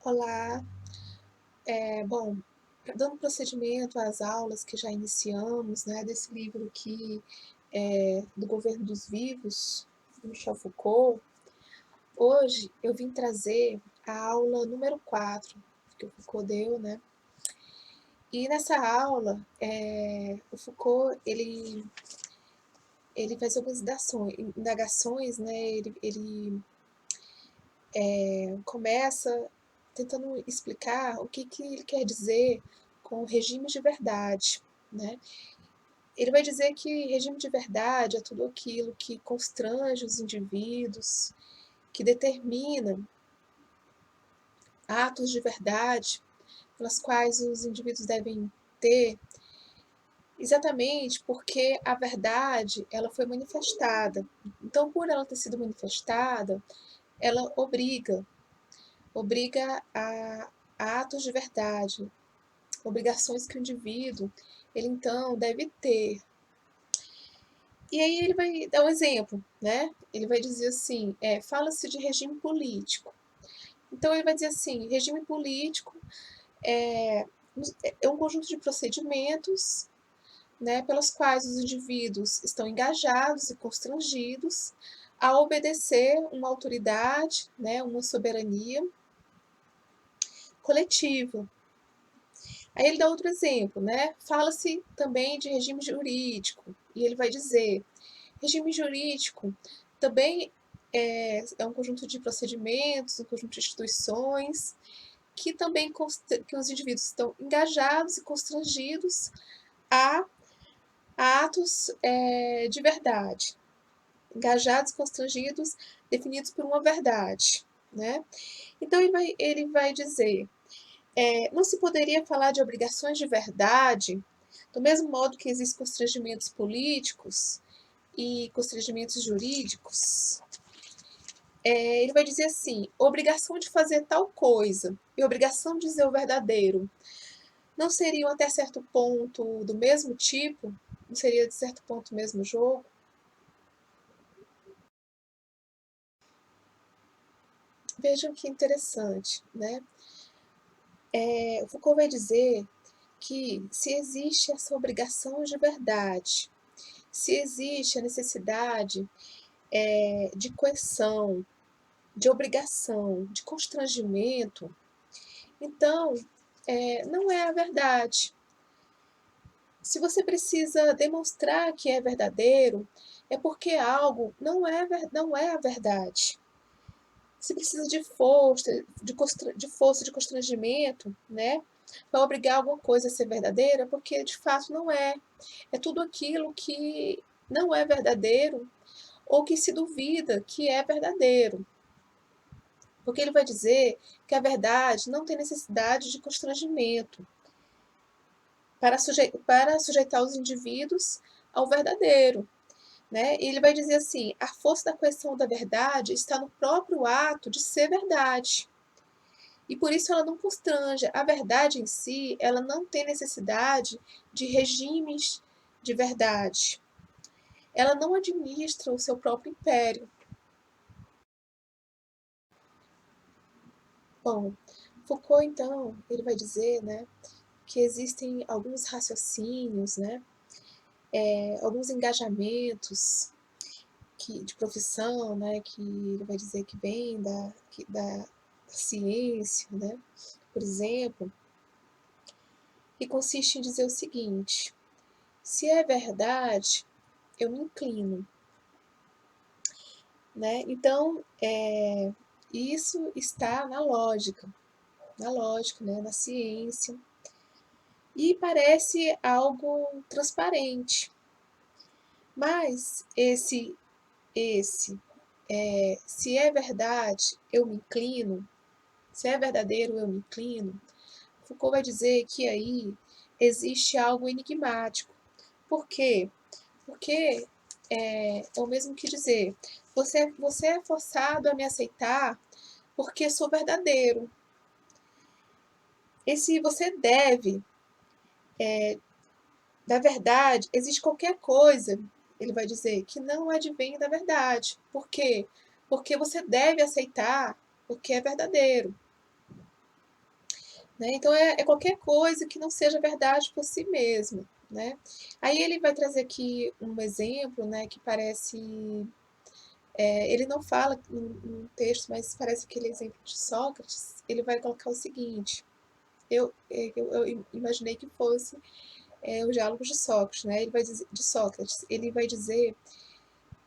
Olá, bom, dando procedimento às aulas que já iniciamos, né, desse livro aqui, do Governo dos Vivos, do Michel Foucault, hoje eu vim trazer a aula número 4 que o Foucault deu, né, e nessa aula, o Foucault, ele faz algumas indagações, né, ele começa tentando explicar o que ele quer dizer com regime de verdade, né. Ele vai dizer que regime de verdade é tudo aquilo que constrange os indivíduos, que determina atos de verdade pelas quais os indivíduos devem ter, exatamente porque a verdade ela foi manifestada. Então, por ela ter sido manifestada, ela obriga a atos de verdade, obrigações que o indivíduo ele então deve ter. E aí ele vai dar um exemplo, né? Ele vai dizer assim, fala-se de regime político. Então ele vai dizer assim, regime político é, é um conjunto de procedimentos, né, pelos quais os indivíduos estão engajados e constrangidos a obedecer uma autoridade, né, uma soberania coletiva. Aí ele dá outro exemplo, né? Fala-se também de regime jurídico, e ele vai dizer: regime jurídico também é um conjunto de procedimentos, um conjunto de instituições que também que os indivíduos estão engajados e constrangidos a atos de verdade, engajados e constrangidos, definidos por uma verdade, né? Então ele vai dizer, não se poderia falar de obrigações de verdade, do mesmo modo que existem constrangimentos políticos e constrangimentos jurídicos. Ele vai dizer assim, obrigação de fazer tal coisa e obrigação de dizer o verdadeiro não seriam até certo ponto do mesmo tipo? Não seria de certo ponto o mesmo jogo? Vejam que interessante, né? O Foucault vai dizer que se existe essa obrigação de verdade, se existe a necessidade de coerção, de obrigação, de constrangimento, então não é a verdade. Se você precisa demonstrar que é verdadeiro, é porque algo não é a verdade. Se precisa de força, de constrangimento, né, para obrigar alguma coisa a ser verdadeira, porque de fato não é. É tudo aquilo que não é verdadeiro ou que se duvida que é verdadeiro. Porque ele vai dizer que a verdade não tem necessidade de constrangimento para sujeitar os indivíduos ao verdadeiro. Né? E ele vai dizer assim: a força da questão da verdade está no próprio ato de ser verdade. E por isso ela não constrange. A verdade em si, ela não tem necessidade de regimes de verdade. Ela não administra o seu próprio império. Bom, Foucault, então, ele vai dizer, né, que existem alguns raciocínios, né, alguns engajamentos de profissão, né, que ele vai dizer que vem da ciência, né, por exemplo, que consiste em dizer o seguinte: se é verdade, eu me inclino, né? Então, isso está na lógica, né, na ciência, e parece algo transparente. Mas se é verdade, eu me inclino, se é verdadeiro, eu me inclino, Foucault vai dizer que aí existe algo enigmático. Por quê? Porque é o mesmo que dizer, você é forçado a me aceitar porque sou verdadeiro. E se você deve, da verdade, existe qualquer coisa, ele vai dizer, que não advém da verdade. Por quê? Porque você deve aceitar o que é verdadeiro. né? Então, é qualquer coisa que não seja verdade por si mesma, né? Aí ele vai trazer aqui um exemplo, né, que parece... ele não fala no texto, mas parece aquele exemplo de Sócrates. Ele vai colocar o seguinte: eu imaginei que fosse os diálogos de Sócrates, né? Ele vai dizer, de Sócrates. Ele vai dizer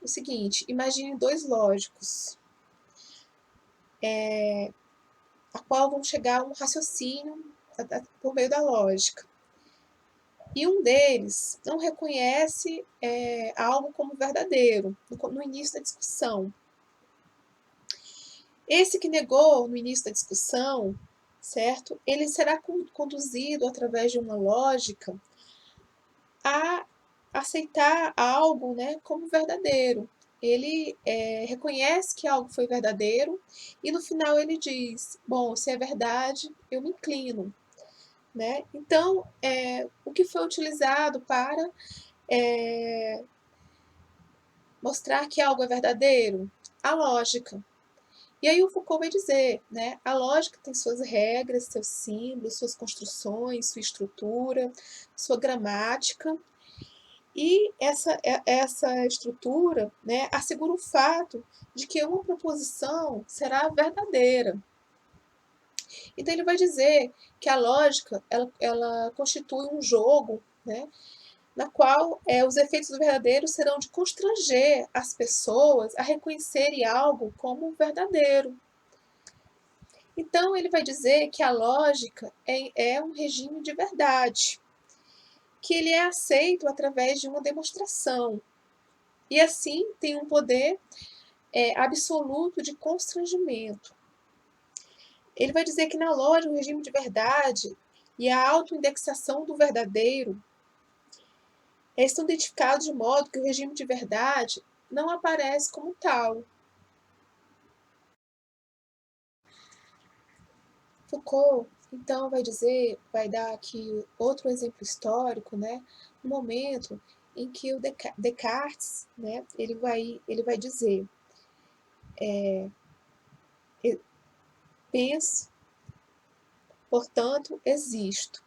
o seguinte: imagine dois lógicos, a qual vão chegar a um raciocínio por meio da lógica. E um deles não reconhece algo como verdadeiro no início da discussão. Esse que negou no início da discussão, certo? Ele será conduzido através de uma lógica a aceitar algo, né, como verdadeiro. Ele reconhece que algo foi verdadeiro e no final ele diz: bom, se é verdade, eu me inclino. Né? Então, o que foi utilizado para mostrar que algo é verdadeiro? A lógica. E aí o Foucault vai dizer, né, a lógica tem suas regras, seus símbolos, suas construções, sua estrutura, sua gramática, e essa estrutura, né, assegura o fato de que uma proposição será verdadeira. Então ele vai dizer que a lógica ela constitui um jogo, né, na qual os efeitos do verdadeiro serão de constranger as pessoas a reconhecerem algo como verdadeiro. Então, ele vai dizer que a lógica é um regime de verdade, que ele é aceito através de uma demonstração, e assim tem um poder absoluto de constrangimento. Ele vai dizer que na lógica, o regime de verdade e a autoindexação do verdadeiro estão identificados de modo que o regime de verdade não aparece como tal. Foucault, então, vai dar aqui outro exemplo histórico, né? No momento em que o Descartes, né? Ele vai dizer, penso, portanto, existo.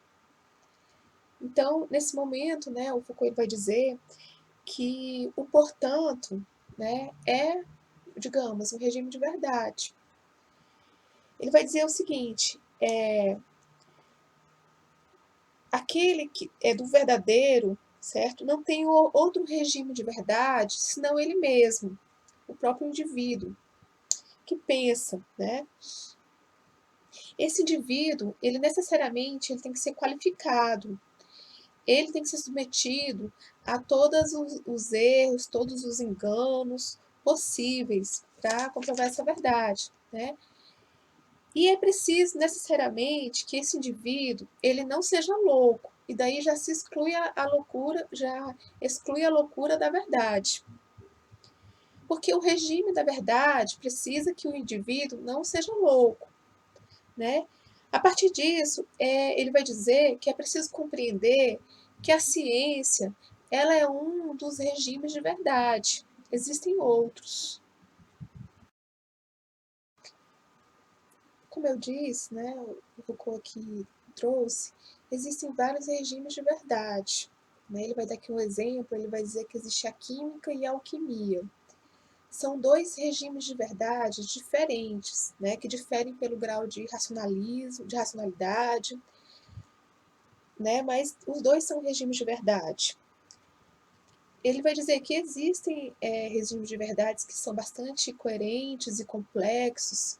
Então, nesse momento, né? O Foucault vai dizer que o portanto, né? É, digamos, um regime de verdade. Ele vai dizer o seguinte: aquele que é do verdadeiro, certo? Não tem outro regime de verdade senão ele mesmo, o próprio indivíduo que pensa, né? Esse indivíduo, ele necessariamente ele tem que ser qualificado, ele tem que ser submetido a todos os erros, todos os enganos possíveis para comprovar essa verdade, né? E é preciso necessariamente que esse indivíduo ele não seja louco, e daí já se exclui a loucura, já exclui a loucura da verdade. Porque o regime da verdade precisa que o indivíduo não seja louco, né? A partir disso, ele vai dizer que é preciso compreender que a ciência ela é um dos regimes de verdade. Existem outros. Como eu disse, né, o Foucault aqui trouxe, existem vários regimes de verdade. Né? Ele vai dar aqui um exemplo, ele vai dizer que existe a química e a alquimia. São dois regimes de verdade diferentes, né, que diferem pelo grau de racionalismo, de racionalidade, né, mas os dois são regimes de verdade. Ele vai dizer que existem regimes de verdades que são bastante coerentes e complexos,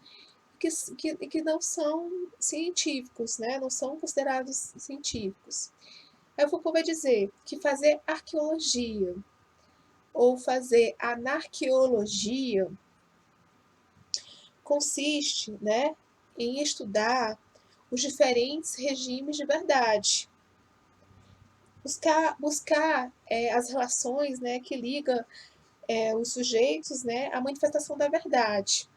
que não são científicos, né? Não são considerados científicos. Aí o Foucault vai dizer que fazer arqueologia ou fazer anarqueologia consiste, né, em estudar os diferentes regimes de verdade. Buscar as relações, né, que ligam os sujeitos, né, à manifestação da verdade.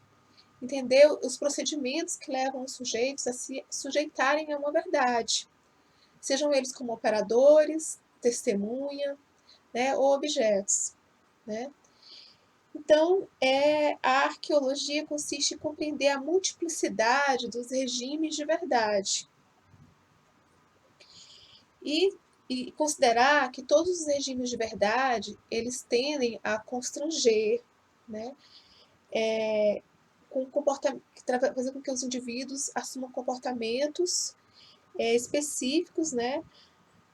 Entender os procedimentos que levam os sujeitos a se sujeitarem a uma verdade, sejam eles como operadores, testemunha, né, ou objetos. Né? Então, a arqueologia consiste em compreender a multiplicidade dos regimes de verdade. E, e considerar que todos os regimes de verdade, eles tendem a constranger, né? Com comportamento, fazer com que os indivíduos assumam comportamentos específicos, né?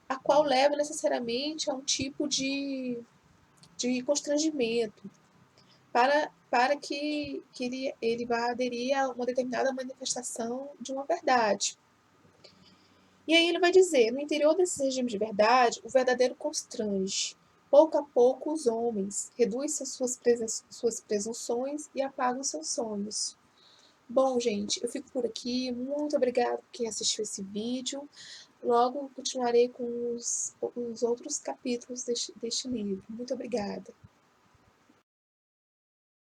A qual leva necessariamente a um tipo de constrangimento para que ele vá aderir a uma determinada manifestação de uma verdade. E aí ele vai dizer, no interior desses regimes de verdade, o verdadeiro constrange. Pouco a pouco os homens reduzem suas presunções e apagam seus sonhos. Bom, gente, eu fico por aqui. Muito obrigada por quem assistiu esse vídeo. Logo continuarei com os outros capítulos deste livro. Muito obrigada.